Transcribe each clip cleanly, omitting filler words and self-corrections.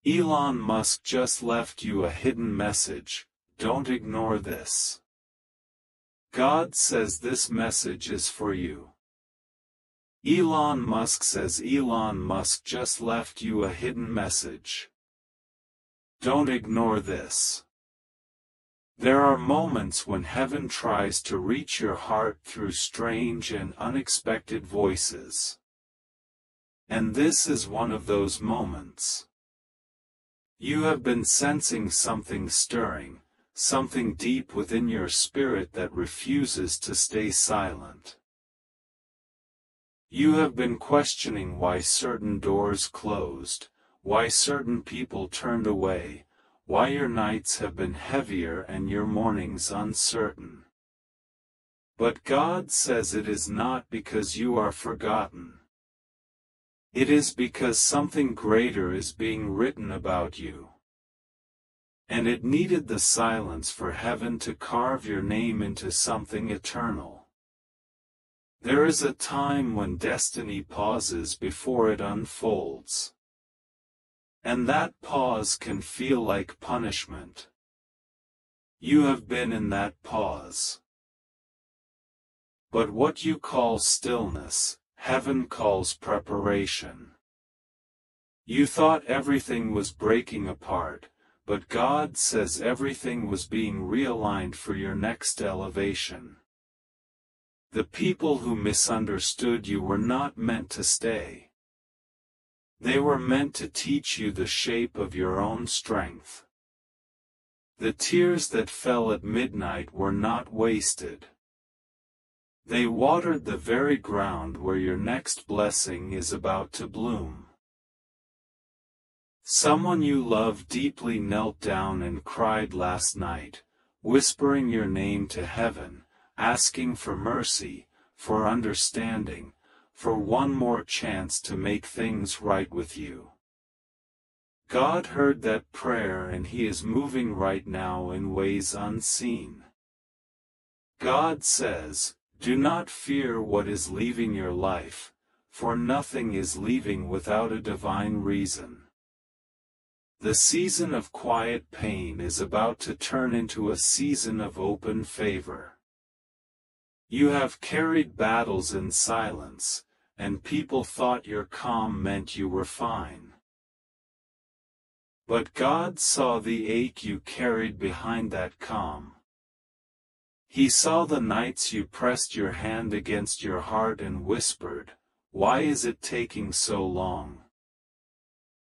Elon Musk just left you a hidden message. Don't ignore this. God says this message is for you. Elon Musk says Elon Musk just left you a hidden message. Don't ignore this. There are moments when heaven tries to reach your heart through strange and unexpected voices. And this is one of those moments. You have been sensing something stirring, something deep within your spirit that refuses to stay silent. You have been questioning why certain doors closed, why certain people turned away, why your nights have been heavier and your mornings uncertain. But God says it is not because you are forgotten. It is because something greater is being written about you. And it needed the silence for heaven to carve your name into something eternal. There is a time when destiny pauses before it unfolds. And that pause can feel like punishment. You have been in that pause. But what you call stillness, heaven calls preparation. You thought everything was breaking apart, but God says everything was being realigned for your next elevation. The people who misunderstood you were not meant to stay. They were meant to teach you the shape of your own strength. The tears that fell at midnight were not wasted. They watered the very ground where your next blessing is about to bloom. Someone you love deeply knelt down and cried last night, whispering your name to heaven, asking for mercy, for understanding, for one more chance to make things right with you. God heard that prayer and He is moving right now in ways unseen. God says, do not fear what is leaving your life, for nothing is leaving without a divine reason. The season of quiet pain is about to turn into a season of open favor. You have carried battles in silence, and people thought your calm meant you were fine. But God saw the ache you carried behind that calm. He saw the nights you pressed your hand against your heart and whispered, "Why is it taking so long?"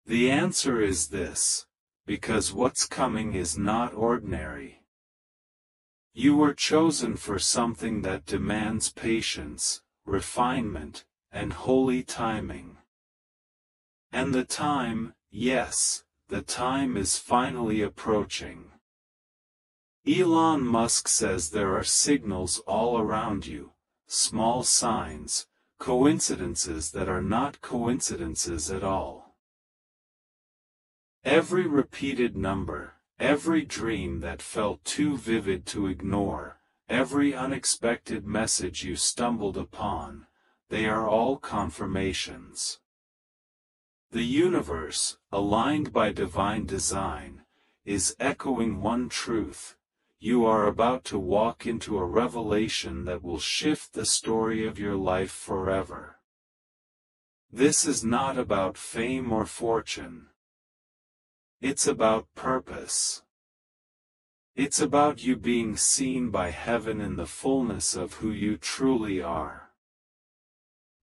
The answer is this: because what's coming is not ordinary. You were chosen for something that demands patience, refinement, and holy timing. And the time, yes, the time is finally approaching. Elon Musk says there are signals all around you, small signs, coincidences that are not coincidences at all. Every repeated number, every dream that felt too vivid to ignore, every unexpected message you stumbled upon, they are all confirmations. The universe, aligned by divine design, is echoing one truth: you are about to walk into a revelation that will shift the story of your life forever. This is not about fame or fortune. It's about purpose. It's about you being seen by heaven in the fullness of who you truly are.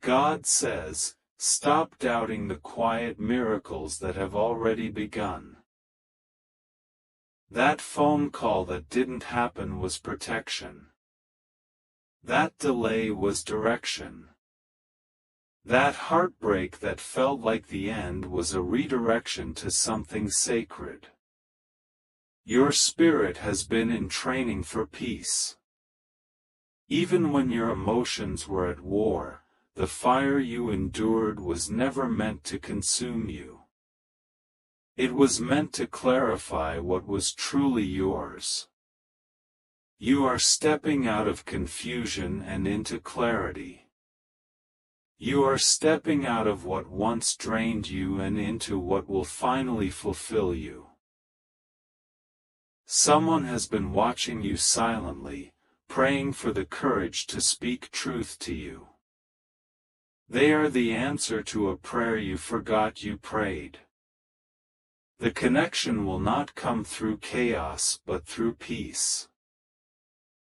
God says, stop doubting the quiet miracles that have already begun. That phone call that didn't happen was protection. That delay was direction. That heartbreak that felt like the end was a redirection to something sacred. Your spirit has been in training for peace. Even when your emotions were at war, the fire you endured was never meant to consume you. It was meant to clarify what was truly yours. You are stepping out of confusion and into clarity. You are stepping out of what once drained you and into what will finally fulfill you. Someone has been watching you silently, praying for the courage to speak truth to you. They are the answer to a prayer you forgot you prayed. The connection will not come through chaos but through peace.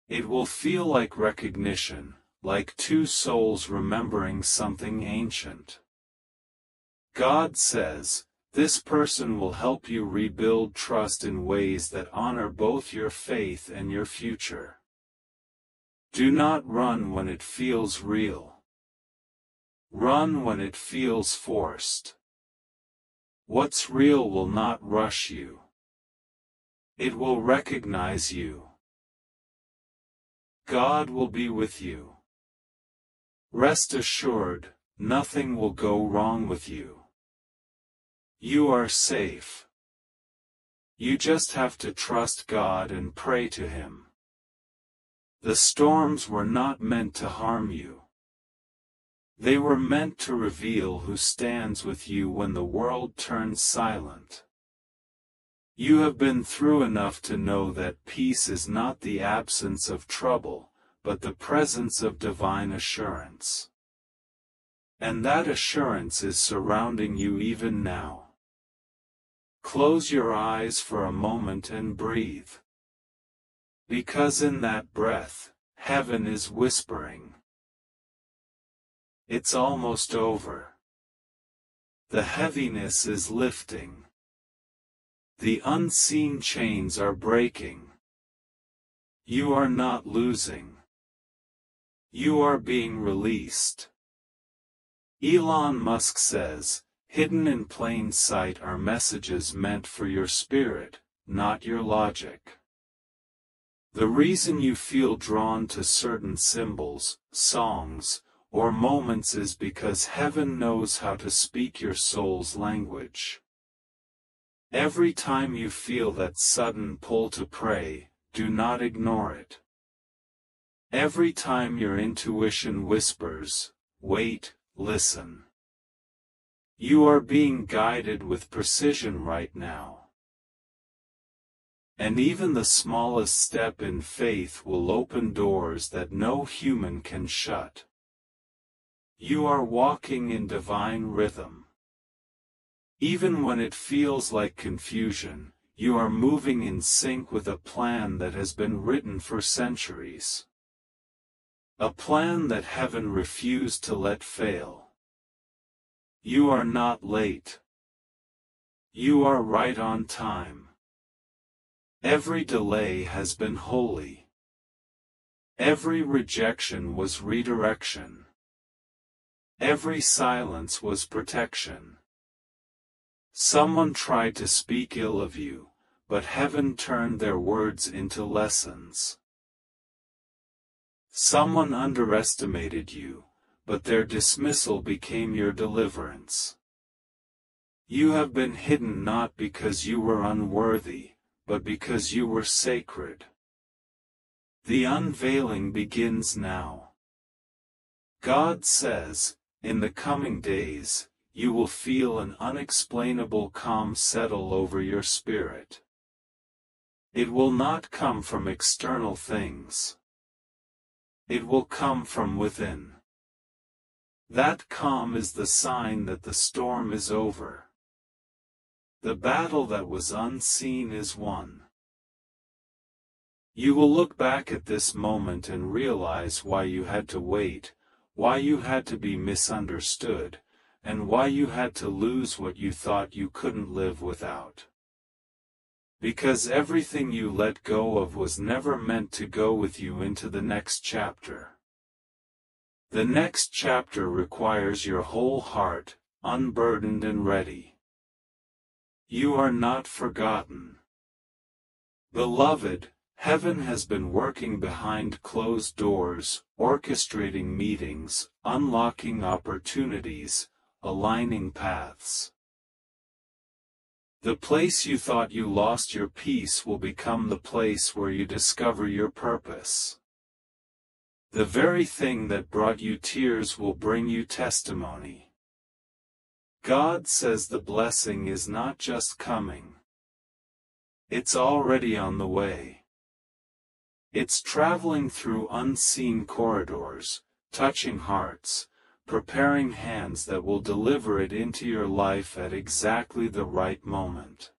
It will feel like recognition, like two souls remembering something ancient. God says, this person will help you rebuild trust in ways that honor both your faith and your future. Do not run when it feels real. Run when it feels forced. What's real will not rush you. It will recognize you. God will be with you. Rest assured, nothing will go wrong with you. You are safe. You just have to trust God and pray to Him. The storms were not meant to harm you. They were meant to reveal who stands with you when the world turns silent. You have been through enough to know that peace is not the absence of trouble, but the presence of divine assurance. And that assurance is surrounding you even now. Close your eyes for a moment and breathe. Because in that breath, heaven is whispering. It's almost over. The heaviness is lifting. The unseen chains are breaking. You are not losing. You are being released. Elon Musk says, hidden in plain sight are messages meant for your spirit, not your logic. The reason you feel drawn to certain symbols, songs, or moments is because heaven knows how to speak your soul's language. Every time you feel that sudden pull to pray, do not ignore it. Every time your intuition whispers, wait, listen. You are being guided with precision right now. And even the smallest step in faith will open doors that no human can shut. You are walking in divine rhythm. Even when it feels like confusion, you are moving in sync with a plan that has been written for centuries. A plan that heaven refused to let fail. You are not late. You are right on time. Every delay has been holy. Every rejection was redirection. Every silence was protection. Someone tried to speak ill of you, but heaven turned their words into lessons. Someone underestimated you, but their dismissal became your deliverance. You have been hidden not because you were unworthy, but because you were sacred. The unveiling begins now. God says, in the coming days, you will feel an unexplainable calm settle over your spirit. It will not come from external things. It will come from within. That calm is the sign that the storm is over. The battle that was unseen is won. You will look back at this moment and realize why you had to wait, why you had to be misunderstood, and why you had to lose what you thought you couldn't live without. Because everything you let go of was never meant to go with you into the next chapter. The next chapter requires your whole heart, unburdened and ready. You are not forgotten. Beloved, heaven has been working behind closed doors, orchestrating meetings, unlocking opportunities, aligning paths. The place you thought you lost your peace will become the place where you discover your purpose. The very thing that brought you tears will bring you testimony. God says the blessing is not just coming. It's already on the way. It's traveling through unseen corridors, touching hearts, preparing hands that will deliver it into your life at exactly the right moment.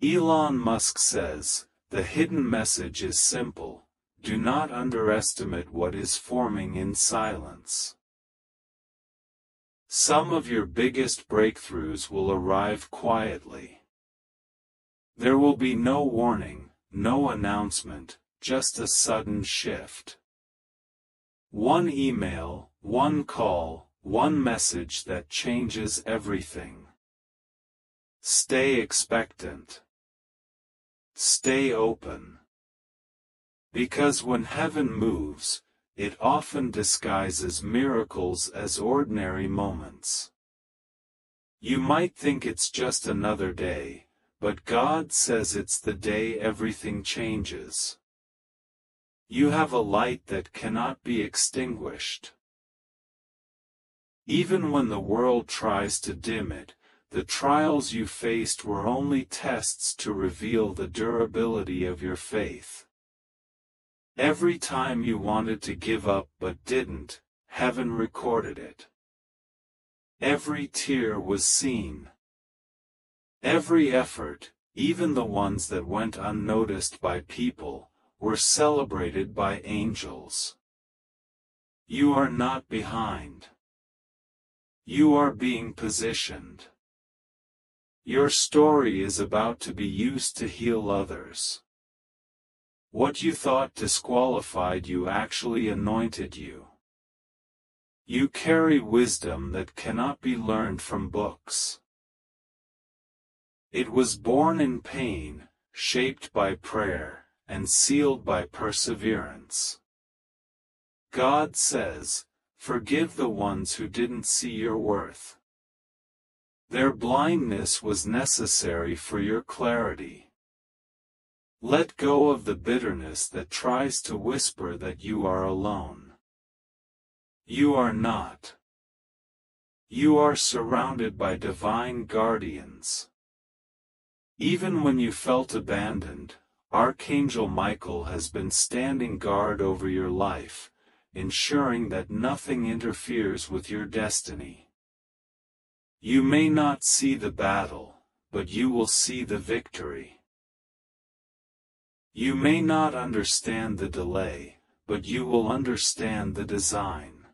Elon Musk says, the hidden message is simple: do not underestimate what is forming in silence. Some of your biggest breakthroughs will arrive quietly. There will be no warning, no announcement, just a sudden shift. One email, one call, one message that changes everything. Stay expectant. Stay open. Because when heaven moves, it often disguises miracles as ordinary moments. You might think it's just another day, but God says it's the day everything changes. You have a light that cannot be extinguished. Even when the world tries to dim it, the trials you faced were only tests to reveal the durability of your faith. Every time you wanted to give up but didn't, heaven recorded it. Every tear was seen. Every effort, even the ones that went unnoticed by people, were celebrated by angels. You are not behind. You are being positioned. Your story is about to be used to heal others. What you thought disqualified you actually anointed you. You carry wisdom that cannot be learned from books. It was born in pain, shaped by prayer, and sealed by perseverance. God says, forgive the ones who didn't see your worth. Their blindness was necessary for your clarity. Let go of the bitterness that tries to whisper that you are alone. You are not. You are surrounded by divine guardians. Even when you felt abandoned, Archangel Michael has been standing guard over your life, ensuring that nothing interferes with your destiny. You may not see the battle, but you will see the victory. You may not understand the delay, but you will understand the design.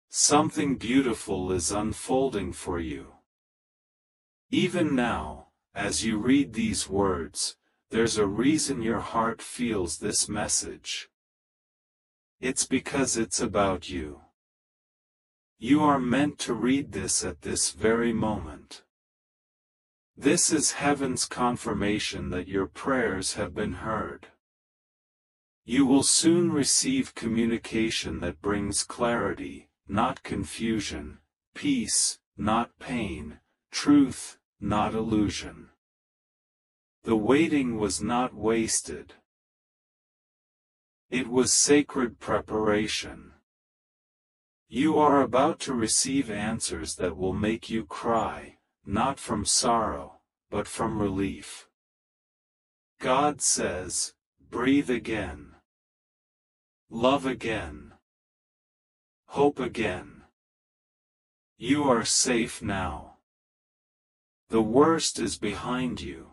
Something beautiful is unfolding for you. Even now, as you read these words, there's a reason your heart feels this message. It's because it's about you. You are meant to read this at this very moment. This is heaven's confirmation that your prayers have been heard. You will soon receive communication that brings clarity, not confusion, peace, not pain, truth, not illusion. The waiting was not wasted. It was sacred preparation. You are about to receive answers that will make you cry, not from sorrow, but from relief. God says, breathe again. Love again. Hope again. You are safe now. The worst is behind you.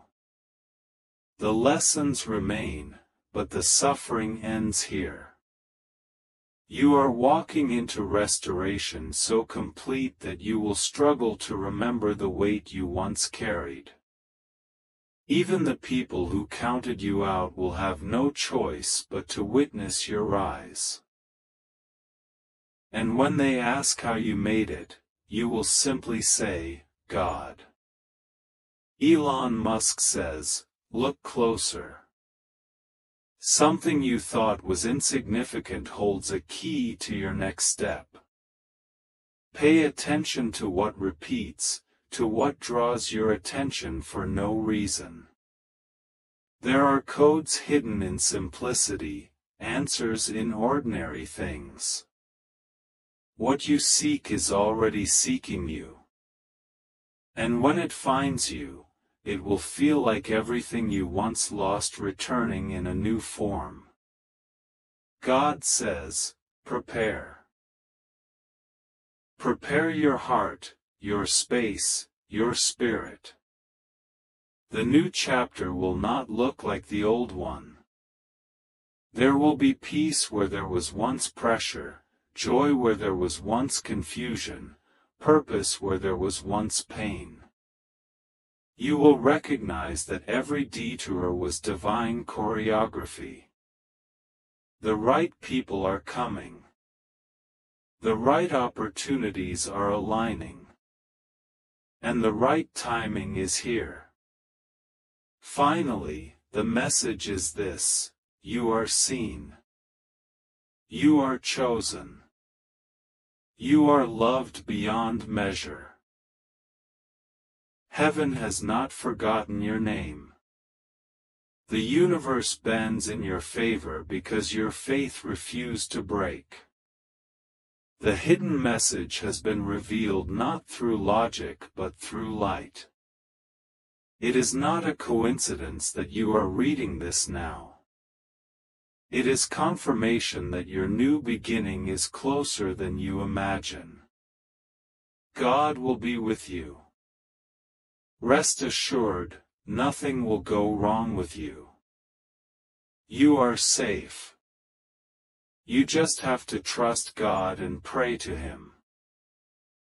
The lessons remain, but the suffering ends here. You are walking into restoration so complete that you will struggle to remember the weight you once carried. Even the people who counted you out will have no choice but to witness your rise. And when they ask how you made it, you will simply say, God. Elon Musk says, look closer. Something you thought was insignificant holds a key to your next step. Pay attention to what repeats, to what draws your attention for no reason. There are codes hidden in simplicity, answers in ordinary things. What you seek is already seeking you. And when it finds you, it will feel like everything you once lost returning in a new form. God says, prepare. Prepare your heart, your space, your spirit. The new chapter will not look like the old one. There will be peace where there was once pressure, joy where there was once confusion, purpose where there was once pain. You will recognize that every detour was divine choreography. The right people are coming. The right opportunities are aligning. And the right timing is here. Finally, the message is this: you are seen. You are chosen. You are loved beyond measure. Heaven has not forgotten your name. The universe bends in your favor because your faith refused to break. The hidden message has been revealed not through logic but through light. It is not a coincidence that you are reading this now. It is confirmation that your new beginning is closer than you imagine. God will be with you. Rest assured, nothing will go wrong with you. You are safe. You just have to trust God and pray to Him.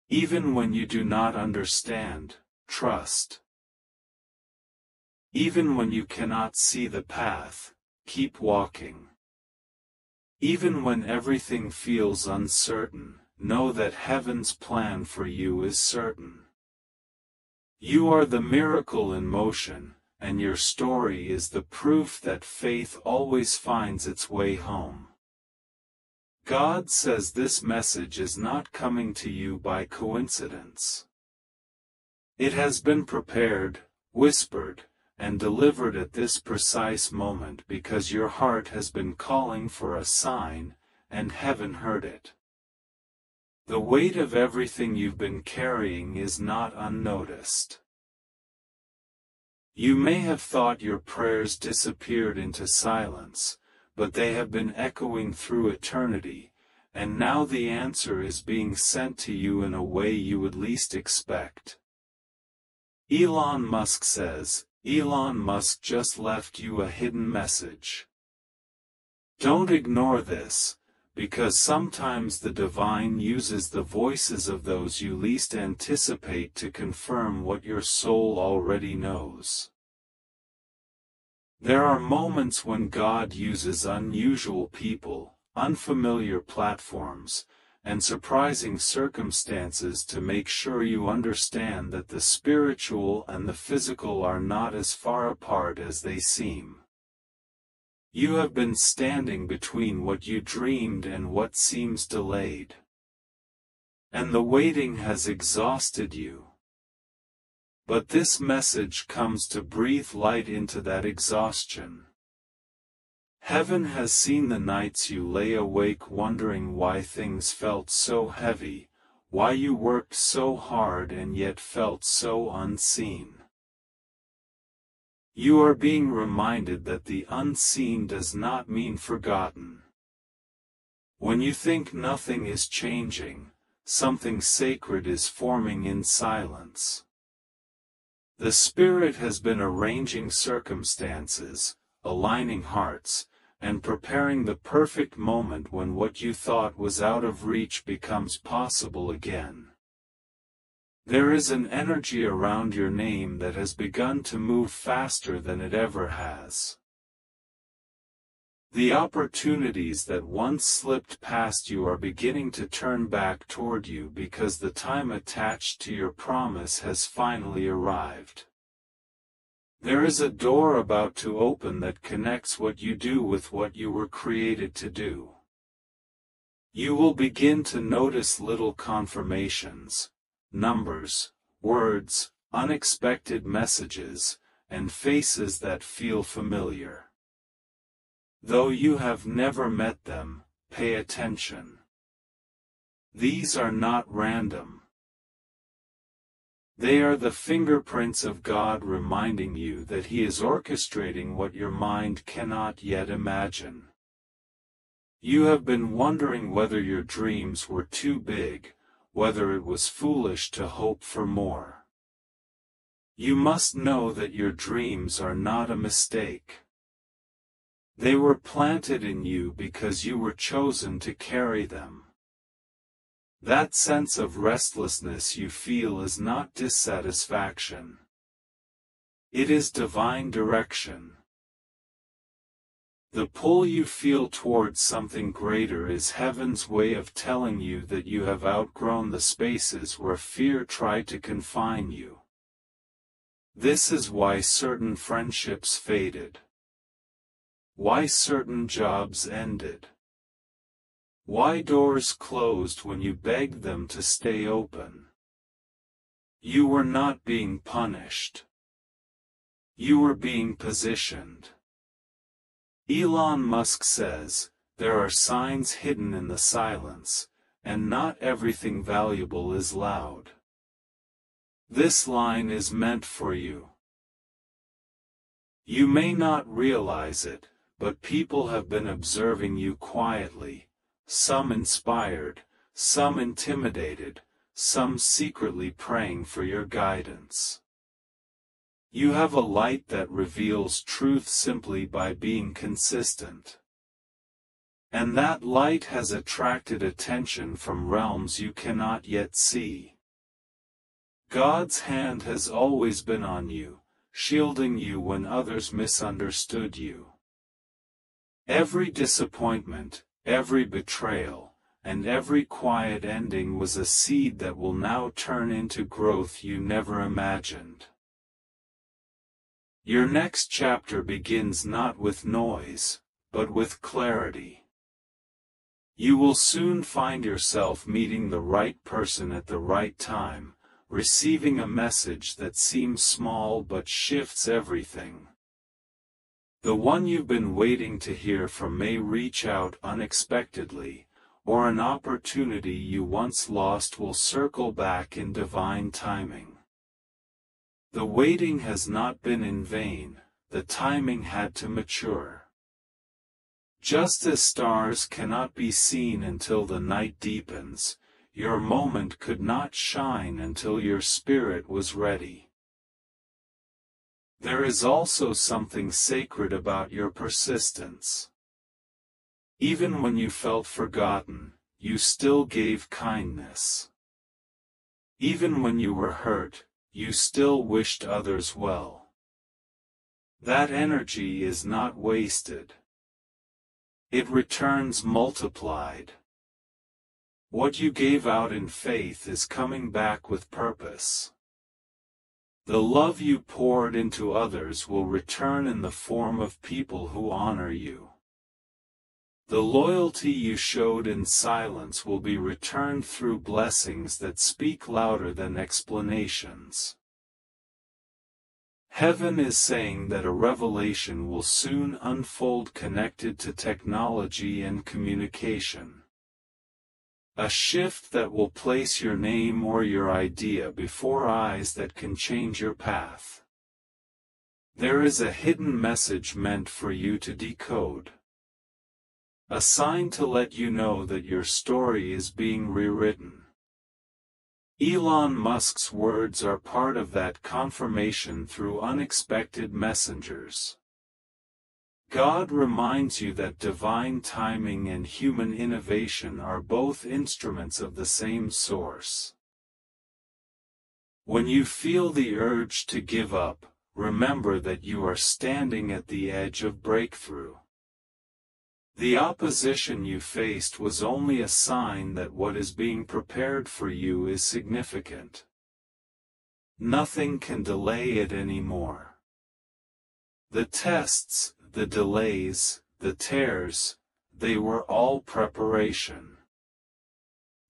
Even when you do not understand, trust. Even when you cannot see the path, keep walking. Even when everything feels uncertain, know that Heaven's plan for you is certain. You are the miracle in motion, and your story is the proof that faith always finds its way home. God says this message is not coming to you by coincidence. It has been prepared, whispered, and delivered at this precise moment because your heart has been calling for a sign, and heaven heard it. The weight of everything you've been carrying is not unnoticed. You may have thought your prayers disappeared into silence, but they have been echoing through eternity, and now the answer is being sent to you in a way you would least expect. Elon Musk says, Elon Musk just left you a hidden message. Don't ignore this, because sometimes the divine uses the voices of those you least anticipate to confirm what your soul already knows. There are moments when God uses unusual people, unfamiliar platforms, and surprising circumstances to make sure you understand that the spiritual and the physical are not as far apart as they seem. You have been standing between what you dreamed and what seems delayed. And the waiting has exhausted you. But this message comes to breathe light into that exhaustion. Heaven has seen the nights you lay awake wondering why things felt so heavy, why you worked so hard and yet felt so unseen. You are being reminded that the unseen does not mean forgotten. When you think nothing is changing, something sacred is forming in silence. The Spirit has been arranging circumstances, aligning hearts, and preparing the perfect moment when what you thought was out of reach becomes possible again. There is an energy around your name that has begun to move faster than it ever has. The opportunities that once slipped past you are beginning to turn back toward you because the time attached to your promise has finally arrived. There is a door about to open that connects what you do with what you were created to do. You will begin to notice little confirmations, numbers, words, unexpected messages, and faces that feel familiar. Though you have never met them, pay attention. These are not random. They are the fingerprints of God reminding you that He is orchestrating what your mind cannot yet imagine. You have been wondering whether your dreams were too big, whether it was foolish to hope for more. You must know that your dreams are not a mistake. They were planted in you because you were chosen to carry them. That sense of restlessness you feel is not dissatisfaction. It is divine direction. The pull you feel towards something greater is heaven's way of telling you that you have outgrown the spaces where fear tried to confine you. This is why certain friendships faded. Why certain jobs ended. Why doors closed when you begged them to stay open. You were not being punished. You were being positioned. Elon Musk says, there are signs hidden in the silence, and not everything valuable is loud. This line is meant for you. You may not realize it, but people have been observing you quietly, some inspired, some intimidated, some secretly praying for your guidance. You have a light that reveals truth simply by being consistent. And that light has attracted attention from realms you cannot yet see. God's hand has always been on you, shielding you when others misunderstood you. Every disappointment, every betrayal, and every quiet ending was a seed that will now turn into growth you never imagined. Your next chapter begins not with noise, but with clarity. You will soon find yourself meeting the right person at the right time, receiving a message that seems small but shifts everything. The one you've been waiting to hear from may reach out unexpectedly, or an opportunity you once lost will circle back in divine timing. The waiting has not been in vain, the timing had to mature. Just as stars cannot be seen until the night deepens, your moment could not shine until your spirit was ready. There is also something sacred about your persistence. Even when you felt forgotten, you still gave kindness. Even when you were hurt, you still wished others well. That energy is not wasted. It returns multiplied. What you gave out in faith is coming back with purpose. The love you poured into others will return in the form of people who honor you. The loyalty you showed in silence will be returned through blessings that speak louder than explanations. Heaven is saying that a revelation will soon unfold connected to technology and communication. A shift that will place your name or your idea before eyes that can change your path. There is a hidden message meant for you to decode. A sign to let you know that your story is being rewritten. Elon Musk's words are part of that confirmation through unexpected messengers. God reminds you that divine timing and human innovation are both instruments of the same source. When you feel the urge to give up, remember that you are standing at the edge of breakthrough. The opposition you faced was only a sign that what is being prepared for you is significant. Nothing can delay it anymore. The tests, the delays, the tears, they were all preparation.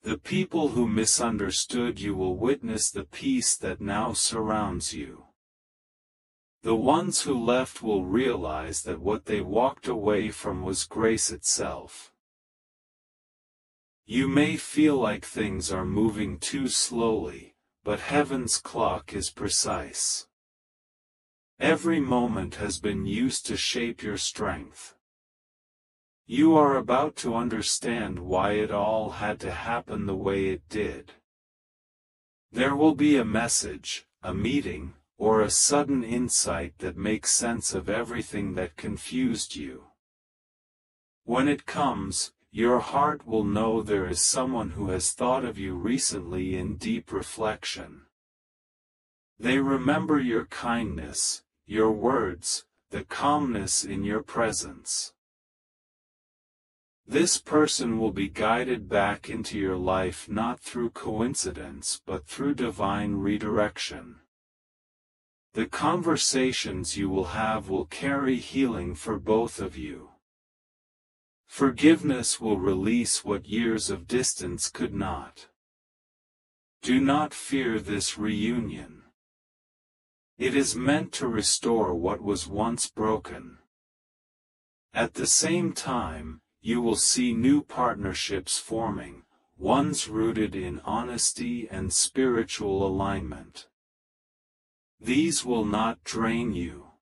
The people who misunderstood you will witness the peace that now surrounds you. The ones who left will realize that what they walked away from was grace itself. You may feel like things are moving too slowly, but heaven's clock is precise. Every moment has been used to shape your strength. You are about to understand why it all had to happen the way it did. There will be a message, a meeting, or a sudden insight that makes sense of everything that confused you. When it comes, your heart will know there is someone who has thought of you recently in deep reflection. They remember your kindness, your words, the calmness in your presence. This person will be guided back into your life not through coincidence but through divine redirection. The conversations you will have will carry healing for both of you. Forgiveness will release what years of distance could not. Do not fear this reunion. It is meant to restore what was once broken. At the same time, you will see new partnerships forming, ones rooted in honesty and spiritual alignment. These will not drain you.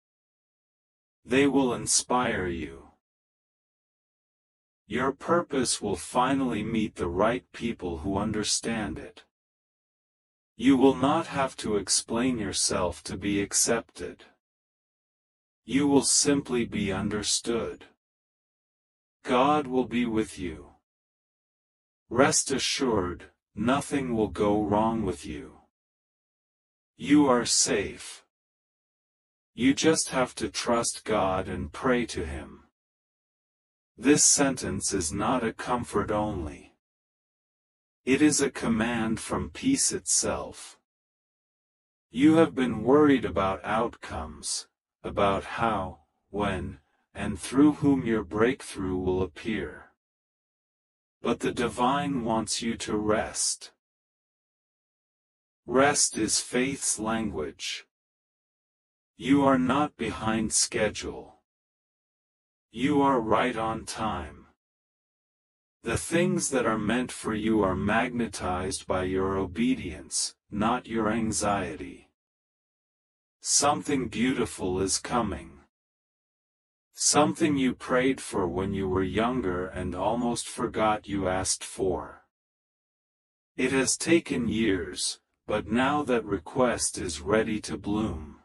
They will inspire you. Your purpose will finally meet the right people who understand it. You will not have to explain yourself to be accepted. You will simply be understood. God will be with you. Rest assured, nothing will go wrong with you. You are safe. You just have to trust God and pray to Him. This sentence is not a comfort only. It is a command from peace itself. You have been worried about outcomes, about how, when, and through whom your breakthrough will appear. But the divine wants you to rest. Rest is faith's language. You are not behind schedule. You are right on time. The things that are meant for you are magnetized by your obedience, not your anxiety. Something beautiful is coming. Something you prayed for when you were younger and almost forgot you asked for. It has taken years, but now that request is ready to bloom.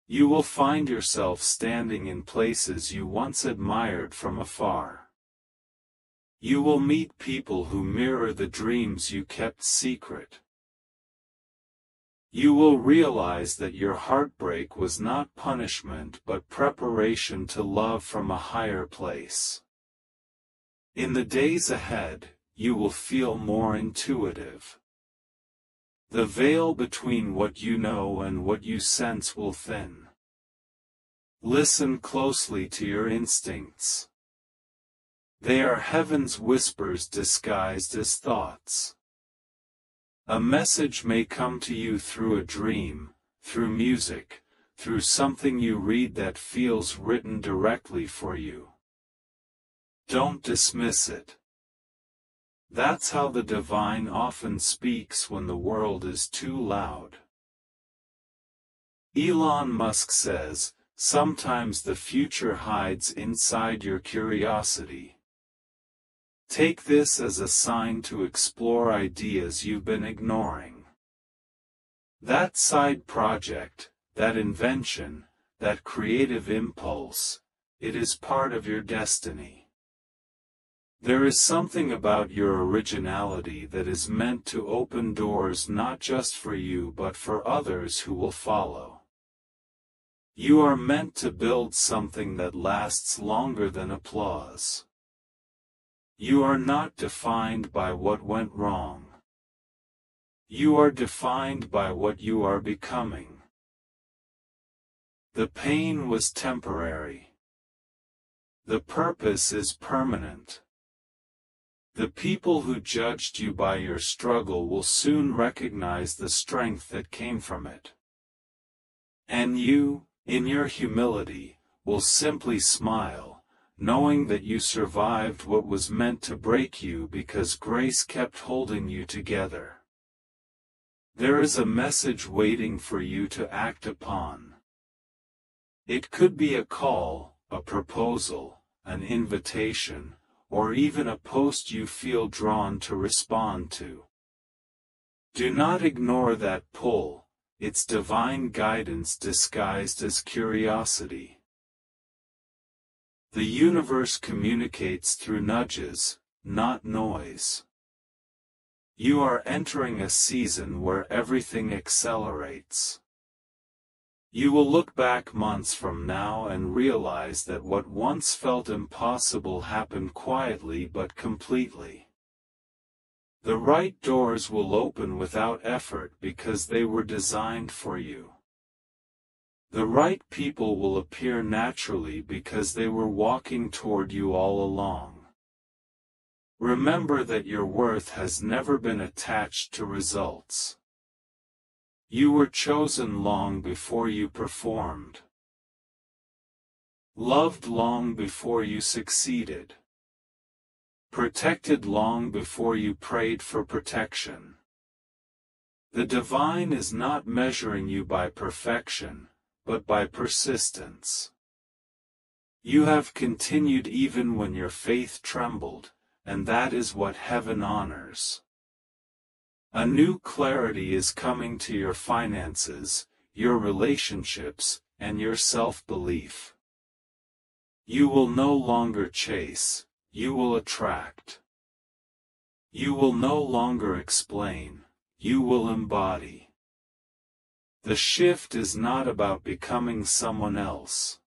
You will find yourself standing in places you once admired from afar. You will meet people who mirror the dreams you kept secret. You will realize that your heartbreak was not punishment but preparation to love from a higher place. In the days ahead, you will feel more intuitive. The veil between what you know and what you sense will thin. Listen closely to your instincts. They are heaven's whispers disguised as thoughts. A message may come to you through a dream, through music, through something you read that feels written directly for you. Don't dismiss it. That's how the divine often speaks when the world is too loud. Elon Musk says, sometimes the future hides inside your curiosity. Take this as a sign to explore ideas you've been ignoring. That side project, that invention, that creative impulse, it is part of your destiny. There is something about your originality that is meant to open doors not just for you but for others who will follow. You are meant to build something that lasts longer than applause. You are not defined by what went wrong. You are defined by what you are becoming. The pain was temporary. The purpose is permanent. The people who judged you by your struggle will soon recognize the strength that came from it. And you, in your humility, will simply smile, knowing that you survived what was meant to break you because grace kept holding you together. There is a message waiting for you to act upon. It could be a call, a proposal, an invitation, or even a post you feel drawn to respond to. Do not ignore that pull. It's divine guidance disguised as curiosity. The universe communicates through nudges, not noise. You are entering a season where everything accelerates. You will look back months from now and realize that what once felt impossible happened quietly but completely. The right doors will open without effort because they were designed for you. The right people will appear naturally because they were walking toward you all along. Remember that your worth has never been attached to results. You were chosen long before you performed. Loved long before you succeeded. Protected long before you prayed for protection. The divine is not measuring you by perfection, but by persistence. You have continued even when your faith trembled, and that is what heaven honors. A new clarity is coming to your finances, your relationships, and your self-belief. You will no longer chase. You will attract. You will no longer explain, you will embody. The shift is not about becoming someone else.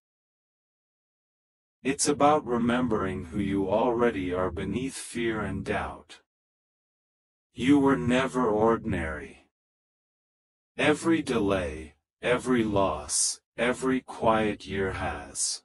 It's about remembering who you already are beneath fear and doubt. You were never ordinary. Every delay, every loss, every quiet year has